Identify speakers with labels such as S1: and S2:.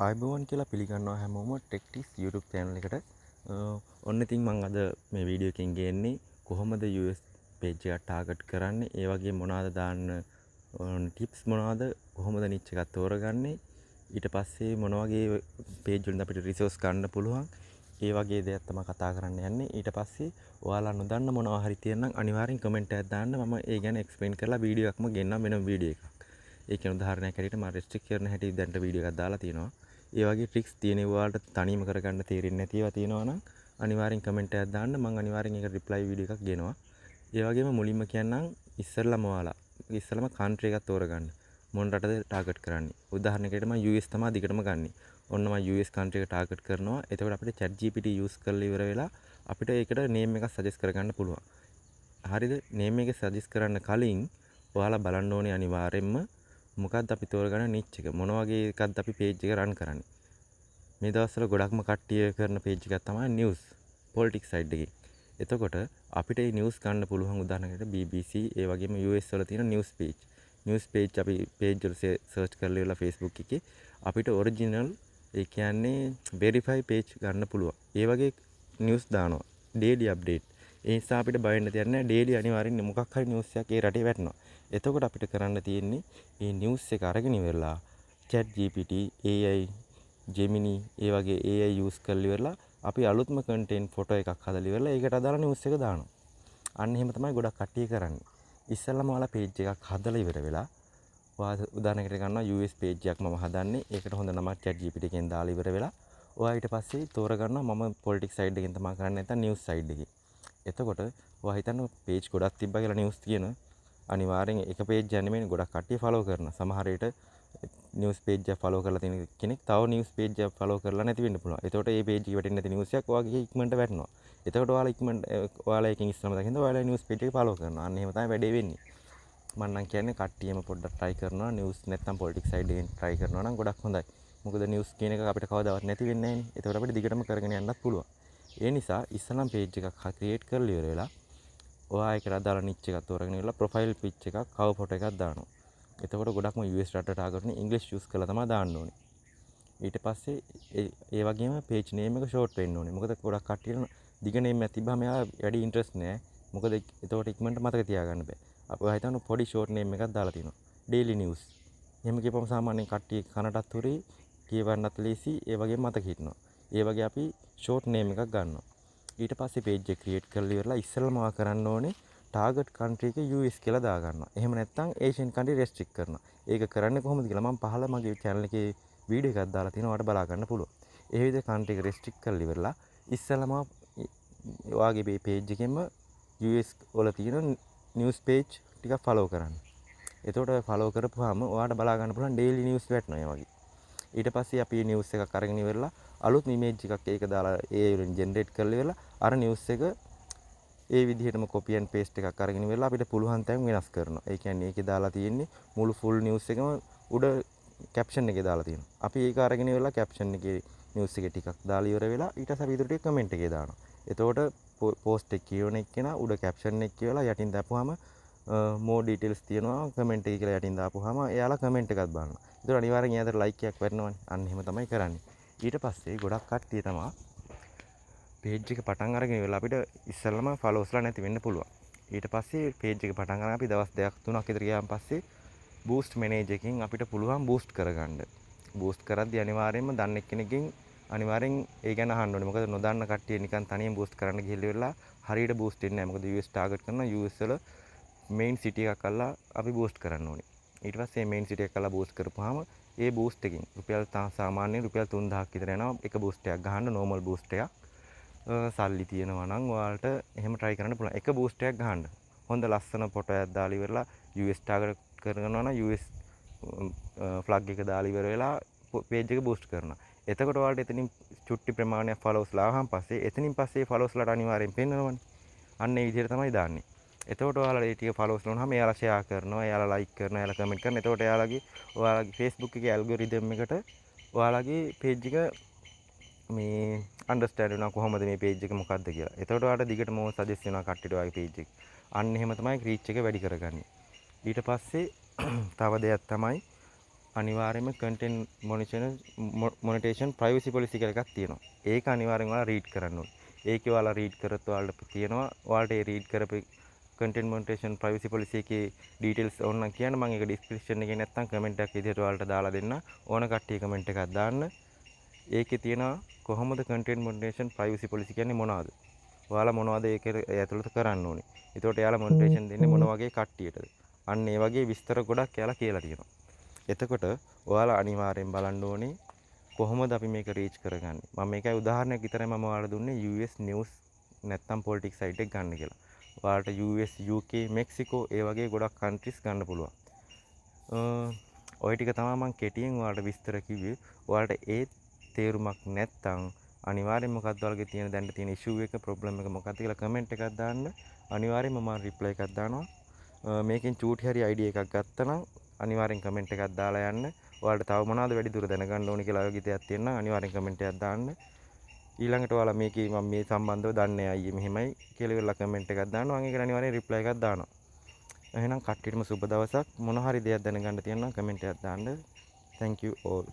S1: ආයිබෝවන් කියලා පිළිගන්නවා හැමෝම ටෙක්ටිස් YouTube channel එකට. ඔන්න ඉතින් මම අද මේ වීඩියෝ එකෙන් ගේන්නේ කොහොමද US page එක ටාගට් කරන්නේ, ඒ වගේ මොනවද දාන්න ටිප්ස් මොනවද, කොහොමද නිච් එකක් තෝරගන්නේ, ඊට පස්සේ මොන වගේ page වලින් අපිට රිසෝස් ගන්න පුළුවන්, ඒ වගේ දේවල් තමයි කතා කරන්න යන්නේ. ඊට පස්සේ ඔයාලා නොදන්න මොනවා හරි තියෙනම් අනිවාර්යෙන් කමෙන්ට් එකක් දාන්න. මම ඒ ගැන එක්ස්ප්ලেইন කරලා වීඩියෝ එකක්ම ගෙන්නම් වෙනම වීඩියෝ එකක්. ඒ කියන උදාහරණයක් හැටියට මම රෙස්ට්‍රික්ට් කරන හැටි දැන්ට වීඩියෝ එකක් දාලා තියෙනවා. ඒ වගේ ට්‍රික්ස් තියෙන ඒවාට තනියම කරගන්න තේරෙන්නේ නැති ඒවා තියෙනවා නම් අනිවාර්යෙන් කමෙන්ට් එකක් දාන්න. මම අනිවාර්යෙන් ඒකට රිප්ලයි වීඩියෝ එකක් ගෙනවා. ඒ වගේම මුලින්ම කියන්නම් ඉස්සෙල්ලාම කන්ට්‍රි එකක් තෝරගන්න. මොන රටද ටාගට් කරන්නේ. උදාහරණයකට මම US තමයි දිගටම ගන්නෙ. ඔන්න මම US කන්ට්‍රි එක ටාගට් කරනවා. එතකොට අපිට chat GPT යූස් කරලා ඉවර වෙලා අපිට ඒකට නේම් එකක් සජෙස්ට් කරගන්න පුළුවන්. හරිද? නේම් එක සජෙස්ට් කරන්න කලින් ඔයාලා බලන්න ඕනේ අනිවාර්යෙන්ම මොකක්ද අපි තෝරගන්න නිච් එක. මොන වගේ එකක්ද අපි page එක run කරන්නේ. මේ දවස්වල ගොඩක්ම කට්ටිය කරන page එකක් තමයි news politics side එකේ. එතකොට අපිට මේ news ගන්න පුළුවන් උදාහරණයකට BBC ඒ වගේම US වල තියෙන news page. news page අපි page වල search කරලා ඉවරලා Facebook එකේ අපිට original ඒ කියන්නේ verify page ගන්න පුළුවන්. ඒ වගේ news දානවා. daily update. ඒ නිසා අපිට බය වෙන්න දෙයක් නැහැ. daily අනිවාර්යෙන් මොකක් හරි news එකක් ඒ රටේ වැටෙනවා. එතකොට අපිට කරන්න තියෙන්නේ මේ news එක අරගෙන ඉවරලා chat GPT, AI, Gemini ඒ වගේ AI use කරලා ඉවරලා අපි අලුත්ම content photo එකක් හදලා ඉවරලා ඒකට අදාළ news එක දානවා. අන්න එහෙම තමයි ගොඩක් කට්ටිය කරන්නේ. ඉස්සෙල්ලාම ඔයාලා page එකක් හදලා ඉවර වෙලා ඔයා උදාහරණයකට ගන්නවා US page එකක් මම හදන්නේ. ඒකට හොඳ නමක් chat GPT එකෙන් දාලා ඉවර වෙලා ඔයා ඊට පස්සේ තෝරගන්නවා මම politics side එකෙන් තමයි කරන්නේ නැත්නම් news side එකෙන්. එතකොට ඔයා හිතන්න page ගොඩක් තිබ්බා කියලා news තියෙන අනිවාර්යෙන් එක page එක නෙමෙයි ගොඩක් කට්ටිය follow කරනවා. සමහර විට news page එක follow කරලා තියෙන කෙනෙක් තව news page එක follow කරලා නැති වෙන්න පුළුවන්. එතකොට මේ page එක වැටෙන්නේ නැති news එකක් ඔයාගේ ඉක්මනට වැටෙනවා. එතකොට ඔයාලා ඉක්මනට ඔයාලා එකකින් ඉස්සරම දකින්න ඔයාලා news page එක follow කරනවා. අන්න එහෙම තමයි වැඩේ වෙන්නේ. මම නම් කියන්නේ කට්ටියම පොඩ්ඩක් try කරනවා news නැත්නම් politics side එකෙන් try කරනවා නම් ගොඩක් හොඳයි. මොකද news කියන එක අපිට කවදාවත් නැති වෙන්නේ නැහැ නේ. ඒතකොට අපිට දිගටම කරගෙන යන්නත් පුළුවන්. ඒ නිසා ඉස්සනම් page එකක් create කරලා ඉවර වෙලා ඔයා ඒකට අදාළ niche එකක් තෝරගෙන ඉවරලා profile pic එකක් cover photo එකක් දානවා. එතකොට ගොඩක්ම US රටට ටාගට්නේ ඉංග්‍රීසි යූස් කරලා තමයි දාන්න ඕනේ. ඊට පස්සේ ඒ වගේම page name එක short වෙන්න ඕනේ. මොකද ගොඩක් කට්ටියට දිග name එකක් තිබ්බම එයා වැඩි interest නෑ. මොකද එතකොට ඉක්මනට මතක තියාගන්න බෑ. අපි හිතන්න පොඩි short name එකක් දාලා තිනවා. daily news. එහෙම කියපුවම සාමාන්‍යයෙන් කට්ටිය කනටත් හොරි කියවන්නත් ලේසි ඒ වගේම මතක හිටිනවා. ඒ වගේ අපි short name එකක් ගන්නවා. ඊට පස්සේ page එක create කරලා ඉවරලා ඉස්සෙල්ලාම කරන්න ඕනේ target country එක US කියලා දාගන්නවා. එහෙම නැත්නම් Asian country restrict කරනවා. ඒක කරන්නේ කොහොමද කියලා මම පහළ මගේ channel එකේ වීඩියෝ එකක් දාලා තියෙනවා. ඔයාලට බලා ගන්න පුළුවන්. ඒ විදිහට country එක restrict කරලා ඉවරලා ඉස්සෙල්ලාම ඔයාගේ මේ page එකෙන්ම US වල තියෙන news page ටිකක් follow කරන්න. එතකොට ඔය follow කරපුවාම ඔයාලට බලා ගන්න පුළුවන් daily news වැටෙනවා ඒ වගේ. ඊට පස්සේ අපි news එකක් අරගෙන ඉවරලා අලුත් image එකක් ඒක දාලා AI වලින් generate කරලා ඉවරලා අර news එක ඒ විදිහටම copy and paste එකක් අරගෙන ඉවරලා අපිට පුළුවන් තැන් වෙනස් කරනවා. ඒ කියන්නේ ඒකේ දාලා තියෙන්නේ මුළු full news එකම උඩ caption එකේ දාලා තියෙනවා. අපි ඒක අරගෙන ඉවරලා caption එකේ news එකේ ටිකක් දාලා ඉවර වෙලා ඊට පස්සේ අපි ඊට ටික comment එකේ දානවා. එතකොට post එක කියවන එක්කෙනා උඩ caption එක කියවලා යටින් දාපුවාම more details තියෙනවා comment එක කියලා යටින් දාපුවාම එයාලා comment එකක් බලනවා. ඒතකොට අනිවාර්යෙන් එයාට like එකක් වැටෙනවනේ. අන්න එහෙම තමයි කරන්නේ. ඊට පස්සේ ගොඩක් කට්ටිය තමයි page එක පටන් අරගෙන ඉවරලා අපිට ඉස්සෙල්ලාම followsලා නැති වෙන්න පුළුවන්. ඊට පස්සේ page එක පටන් අරගෙන අපි දවස් 2ක් 3ක් විතර ගියාන් පස්සේ boost manager එකකින් අපිට පුළුවන් boost කරගන්න. boost කරද්දී අනිවාර්යයෙන්ම දන්න එක්කෙනකින් අනිවාර්යෙන් ඒ ගැන අහන්න ඕනේ. මොකද නොදන්න කට්ටිය නිකන් තනියෙන් boost කරන්න ගිහිල්ලා ඉවරලා හරියට boost වෙන්නේ නැහැ. මොකද US target කරන US වල main city එකක් අල්ලලා අපි boost කරන්න ඕනේ. ඊට පස්සේ main city එකක් අල්ලලා boost කරපුවාම ඒ boost එකකින් රුපියල් සාමාන්‍යයෙන් රුපියල් 3000ක් විතර යනවා එක boost එකක් ගහන්න normal boost එකක්. සල්ලි තියෙනවා නම් ඔයාලට එහෙම try කරන්න පුළුවන්. එක boost එකක් ගහන්න. හොඳ ලස්සන ෆොටෝ එකක් දාලා ඉවරලා US target කරනවා නම් US flag එක දාලා ඉවර වෙලා page එක boost කරනවා. එතකොට ඔයාලට එතනින් චුට්ටි ප්‍රමාණයක් followers ලාවහන් පස්සේ එතනින් පස්සේ followers ලාට අනිවාර්යෙන් පෙන්නනවනේ. අන්න ඒ විදිහට තමයි දාන්නේ. එතකොට ඔයාලා ඒ ටික followers ලුණාම එයාලා share කරනවා, එයාලා like කරනවා, එයාලා comment කරනවා. එතකොට ඔයාලගේ Facebook එකේ algorithm එකට ඔයාලගේ page එක මේ අන්ඩර්ස්ටෑන්ඩ් වෙනවා කොහොමද මේ page එක මොකක්ද කියලා. එතකොට ඔයාලට දිගටම සජෙස්ට් වෙනවා කට්ටියට ඔයාගේ page එක. අන්න එහෙම තමයි reach එක වැඩි කරගන්නේ. ඊට පස්සේ තව දෙයක් තමයි අනිවාර්යයෙන්ම content monetization privacy policy කියලා එකක් තියෙනවා. ඒක අනිවාර්යෙන් ඔයාලා read කරන්න ඕනේ. ඒකේ ඔයාලා read කරත් ඔයාලට තියෙනවා. ඔයාලට ඒ read කරපු content monetization privacy policy එකේ details ඕන නම් කියන්න මම ඒක description එකේ නැත්තම් comment එකක් විදිහට ඔයාලට දාලා දෙන්න. ඕන කට්ටිය comment එකක් දාන්න. ඒකේ තියෙනවා කොහොමද content monetization privacy policy කියන්නේ මොනවද? ඔයාලා මොනවද ඒකේ ඇතුළත කරන්න ඕනේ. ඒකට එයාලා monetization දෙන්නේ මොන වගේ කට්ටියටද? අන්න ඒ වගේ විස්තර ගොඩක් එයාලා කියලා තියෙනවා. එතකොට ඔයාලා අනිවාර්යෙන් බලන්න ඕනේ කොහොමද අපි මේක රීච් කරගන්නේ. මම මේකයි උදාහරණයක් විතරයි මම ඔයාලට දුන්නේ US news නැත්තම් politics site එක ගන්න කියලා. ඔයාලට US UK මෙක්සිකෝ ඒ වගේ ගොඩක් countries ගන්න පුළුවන්. ඔය ටික තමයි මම කෙටියෙන් ඔයාලට විස්තර කිව්වේ. ඔයාලට ඒ තේරුමක් නැත්තම් අනිවාර්යෙන් මොකක්ද ඔයාලගේ තියෙන දැන් තියෙන issue එක problem එක මොකක්ද කියලා comment එකක් දාන්න. අනිවාර්යෙන්ම මම reply එකක් දානවා. මේකෙන් චූටි හරි idea එකක් ගත්තා නම් අනිවාර්යෙන් comment එකක් දාලා යන්න. ඔයාලට තව මොනවද වැඩි දුර දැනගන්න ඕනේ කියලා වගේ දෙයක් තියෙනවා අනිවාර්යෙන් comment එකක් දාන්න. ඊළඟට ඔයාලා මේකේ මම මේ සම්බන්ධව දන්නේ අයියේ මෙහෙමයි කියලා ඉවරලා comment එකක් දානවා. මම ඒකට අනිවාර්යෙන් reply එකක් දානවා. එහෙනම් කට්ටියටම සුබ දවසක්. මොන හරි දෙයක් දැනගන්න තියෙනවා comment එකක් දාන්න. Thank you all.